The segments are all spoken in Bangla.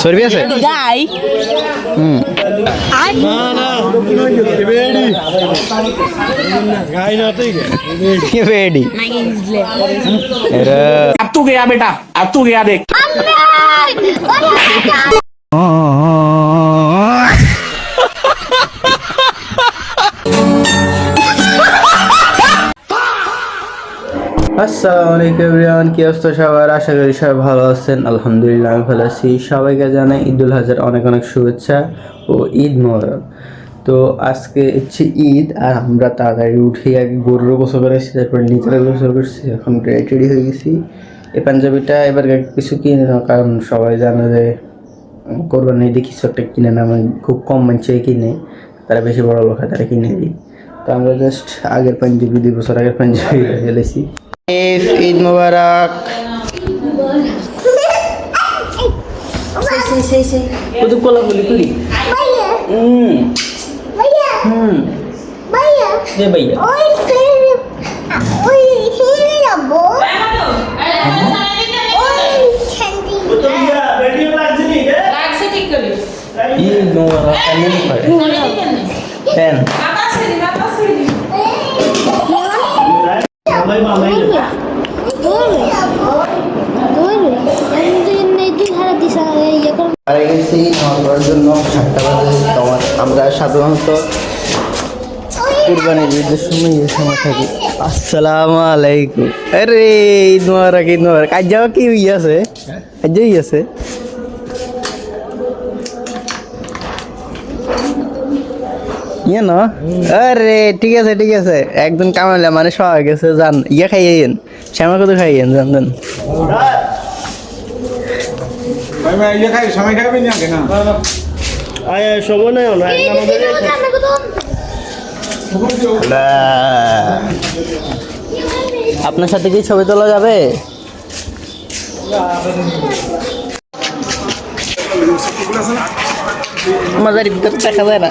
চর্বি আছে গাই না না বেড়ি গাই না তো কি বেডি নাকি হিজলে अब तू गया बेटा अब तू गया देख আসসালামু আলাইকুম এভরিওয়ান, কি অবস্থা সবার? আশা করি সবাই ভালো আছেন। আলহামদুলিল্লাহ আমি ভালো আছি। সবাইকে জানাই ঈদুল আজহার অনেক অনেক শুভেচ্ছা ও ঈদ মোবারক। তো আজকে হচ্ছে ঈদ, আর আমরা তাড়াতাড়ি উঠে আগে গরুরও গোসল করেছি, তারপর নিজেরা গোসল করছি, এখন রেডি হয়ে গেছি। এই পাঞ্জাবিটা এবার কিছু কিনে নাও, কারণ সবাই জানে যে কোরবানি ঈদে কিছু একটা কিনে না, মানে খুব কম মানুষই কিনে, তারা বেশি বড় লোক হয় তারা কিনে দিই। তো আমরা জাস্ট আগের পাঞ্জাবি 2 বছর আগের পাঞ্জাবি ফেলেছি। ঈদ মোবারক। কত কোলাকুলি করি দে ভাইয়া। ঈদ মোবারক কেন পারে গেছি আমার জন্য 7টা বাজে। তোমার আমরা সাধারণত কুরবানির ঈদের সময় এই সময় থাকি। আসসালামু আলাইকুম। আরে ঈদ মোবারক, ঈদ মোবারক। আজ যাওয়া কি আছে? আজ যাই আছে ইয়ে না? আরে ঠিক আছে ঠিক আছে, একদিন কামাইলে মানে সবাই গেছে, যান ইয়ে খাইয়েন, শ্যামা কত খাইয়েন জান জান। আপনার সাথে কি ছবি তোলা যাবে? মাজার ভিতরে দেখা যায় না।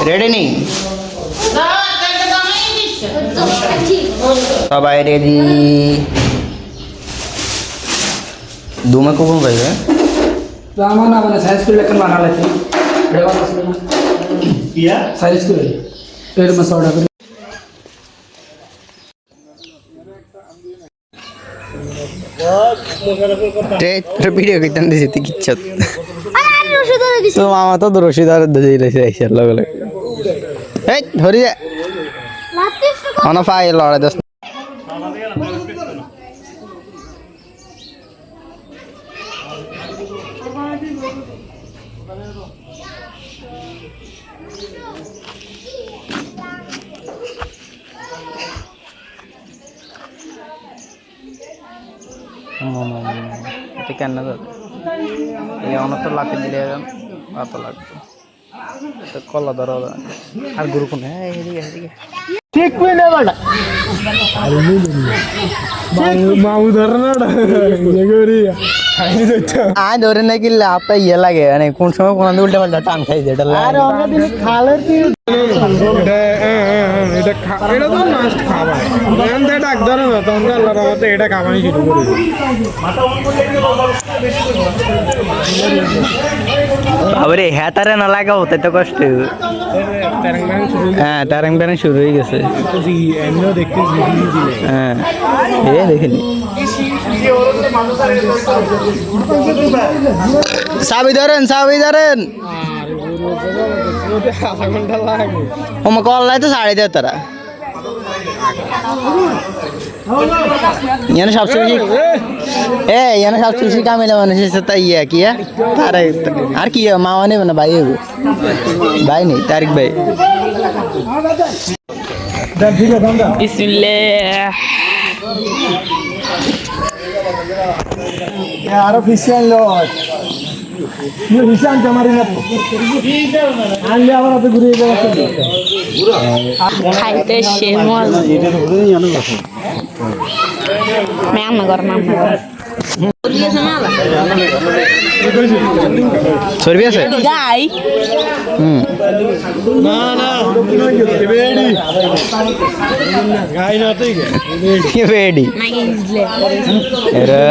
রেডি নেই সবাই? রেডি। দুমে কখন পাইবে? আমার না মানে সায়েন্স স্কুল এখন বানালে সায়েন্স স্কুল এর মশলা করে ভিডিও করতে দিছি তুই কিচ্ছু তো মামা তো রশিদার দিয়েছে লগে লগে। এই ধরি যা অন ফাই লড়াই দোস্ত। এটা কেন এই অনেক তো লাঠি দিলে এত লাগতো কলা ধরা আর গুরু কোন ঠিক না বাড়া মামু ধরে না আয় ধরে না কিনলে আপনার ইয়ে লাগে, মানে কোন সময় কোন উল্টা পাল্টা টান খাইছে এটা খালের কি এটা তো মাস্ট খাবার ডাক ধরে না, তখন আল্লাহর রহমতে এটা খাবারই শুরু করি। বাবরে হ্যাঁ তারে না লাগাও তাই তো কষ্ট। হ্যাঁ টারাং ব্যারাং শুরু হয়ে গেছে। হ্যাঁ এ দেখিনি চাবি ধরেন চাবি ধরেন। ওমা কল্লাই তো সাড়ে দেয় তারা। ইয়ানে সবচেয়ে বেশি ইয়ানে সবচেয়ে বেশি কামিলা মানুষ তাই ইয়া কি তারা আর কি মামা নেবে না ভাই হবো ভাই নেই তারিক ভাই। বিসমিল্লাহ আরো ফিসিয়ান লোক হিসান জামারি না আনলে আবার আপনি ঘুরে যাবেন খাইতে সে মজা। আমি রান্না করেন চর্বি আছে গাই না না বেডি গাই না তুই কি বেডি নাকি ইজলে এরা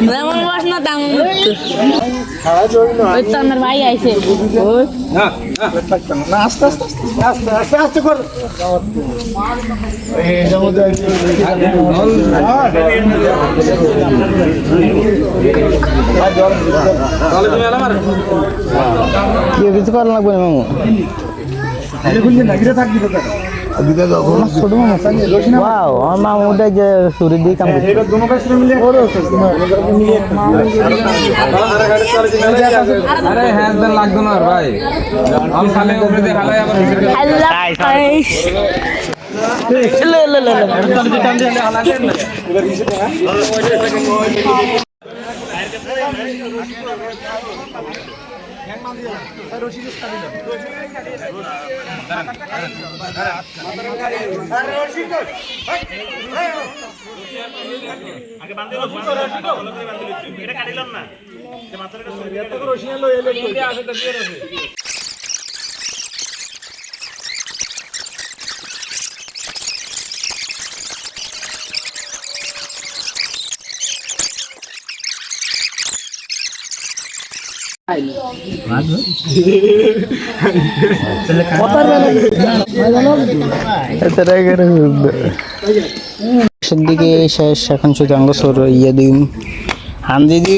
যেমন বাস না তেমন ওই তো আমার ভাই আইছে না আস্তে আস্তে আস্তে আস্তে আস্তে কর এর মধ্যে কি কিছু করা লাগবে না মামু ছোট মামু ওয়াও আমার মামু ওটা যে সুরি দিয়ে কাম করছে আরে হ্যাঁ দেন লাগতো না ভাই আম খালে উপরে দিয়ে খালে আবার আল্লাহ গাইস লে লে লে দিকে শেষ এখন শুধু আঙ্গসর ইয়ে দিম হান দিদি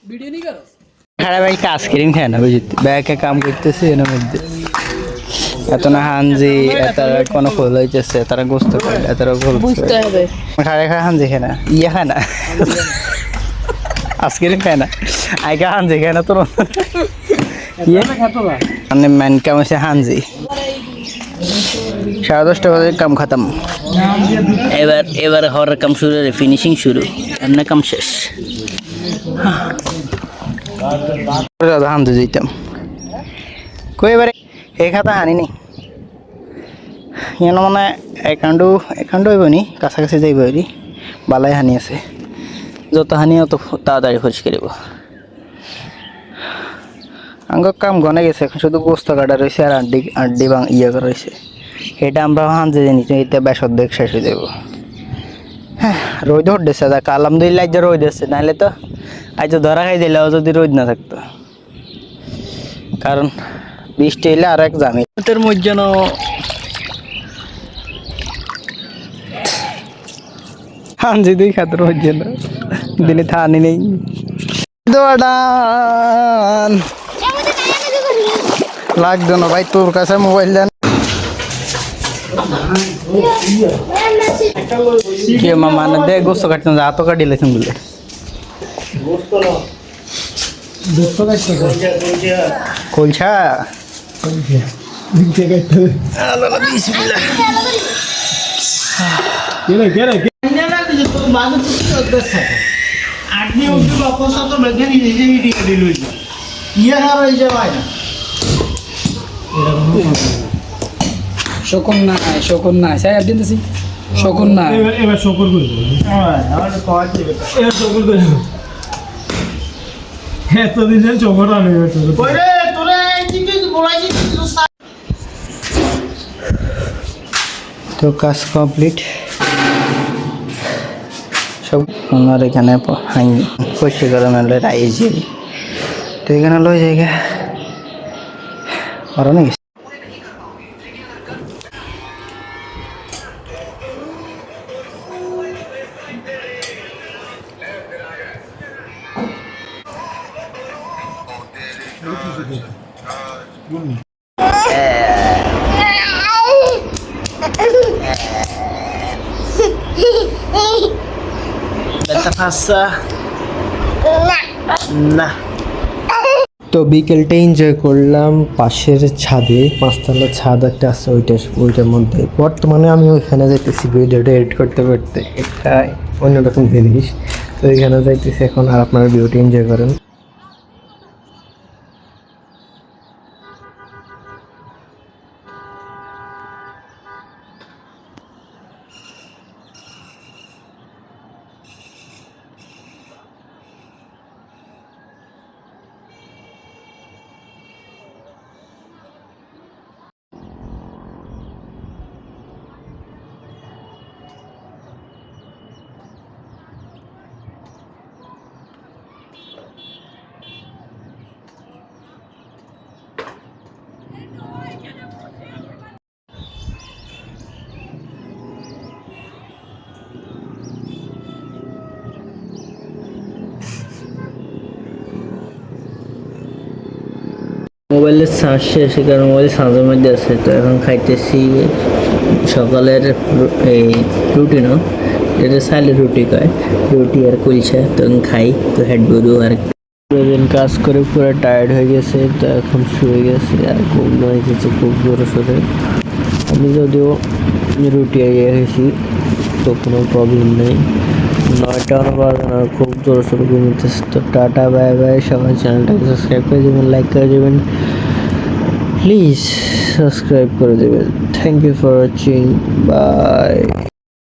ভিডিও নি করস খারাপ ভাই আইসক্রিম খায় না বুঝতে ব্যাগে কাম করতেছে এর মধ্যে এত না হানজি তারা কোনো খোল হইতেছে তারা গোস্ত খায় তারা খোল বুঝতে হবে খায় খায় হানজি খায় না ইয়ে খায় না আইসক্রিম খায় না আইকা হানজি খায় না তোর ইয়ে মানে মেন কাম হচ্ছে হানজি 10:30 বাজে কাম খতম এবার হওয়ার কাম শুরু ফিনিশিং শুরু এমনি কাম শেষ হানতে যেতাম কই এবারে এই খাতা হানি নেই মানে একাউন্ট হইব নি কাছাকাছি যাইব এরি বালাই হানি আছে যত হানি অত তাড়াতাড়ি খোঁজ করিব আঙ্গ কাম গনে গেছে এখন শুধু গোস্ত কাটা রয়েছে আর আড্ডি ইয়ে করা রয়েছে এটা আমরা হানতে জানি এটা বেশ অর্ধেক শেষ হয়ে যাব হ্যাঁ রোদ উঠতেছে দেখ আলহামদুলিল্লাহ যে রোদ আছে নাহলে তো আজ ধরা খাই দিলেও যদি রোদ না থাকতো কারণ বৃষ্টি এলে আর এক জামি তোর মধ্যে যেন হানজি দুই খাতে রোদ যেন দিনে থানি নেই দোয়াডান লাগতো না ভাই তোর কাছে মোবাইল দেন কি মামা না দে গোস্ত কাটতে যা তো কাটি লেছেন বলে কলছা শকুন নাই সাই আর দিতেছি শকুন না এবার শকুর করে এবার শকুর করে এতদিনে চকর আনে তো কাজ কমপ্লিট সব আমার এখানে পরিষ্কার করা মেলে রাইজি তো এখানে লই জায়গা আর অনেক Benta passa. না। তো বিকেলটা এনজয় করলাম পাশের ছাদে, 5তলা ছাদ একটা আছে, ওইটার মধ্যে। বর্তমানে আমি ওইখানে যাইতেছি ভিডিওটা এডিট করতে করতে, একটা অন্যরকম জিনিস। তো ওইখানে যাইতেছি এখন, আর আপনারা ভিডিওটা এনজয় করেন। মোবাইলের চার্জ শেষ, কারণ মোবাইল চার্জের মধ্যে আছে। তো এখন খাইতেছি সকালের এই রুটি, না এটা সাইলের রুটি কয়, রুটি আর কুলচা। তো এখন খাই, তো হেড বুড়ো আর দিন কাজ করে পুরো টায়ার্ড হয়ে গেছে। তো এখন শুয়ে গেছে, আর ঘুম হয়ে গেছে খুব জোরে সোরে। আমি যদিও রুটি ইয়ে হয়েছি, তো কোনো প্রবলেম নেই। 9টা বাজে না, খুব জোরে সোরে ঘুমিতেছে। তো টাটা, বাই বাই। সবাই চ্যানেলটাকে সাবস্ক্রাইব করে দেবেন, লাইক করে দেবেন, প্লিজ সাবস্ক্রাইব করে দেবেন। Thank you for watching, by.